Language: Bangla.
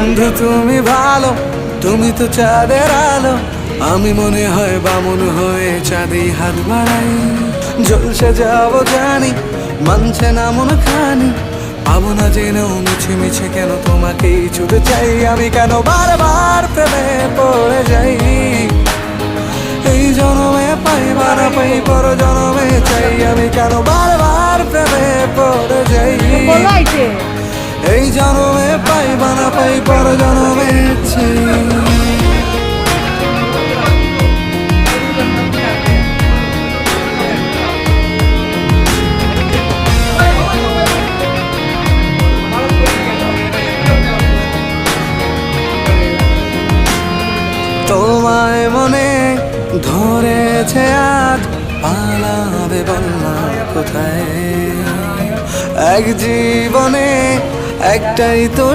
বন্ধু তুমি ভালো, তুমি তো চাঁদের আলো। আমি মনে হয় বামন হয়ে চাঁদে হাত বাড়াই। জলসে যাবো জানি, মানছে না মন খানি। পাবো না জেনেও মিছে মিছে কেন তোমাকেই ছুটে চাই। আমি কেন বারবার প্রেমে পড়ে যাই। এই জনমে পাই বা না পাই, পর জনমে চাই। আমি কেন বারবার প্রেমে পড়ে যাই। এই জনমে পাই বা না পাই, পর জনমে চাই। তোমায় মনে ধরেছে আজ, পালাবে বলনা কোথায়। এক জীবনে একটাই তো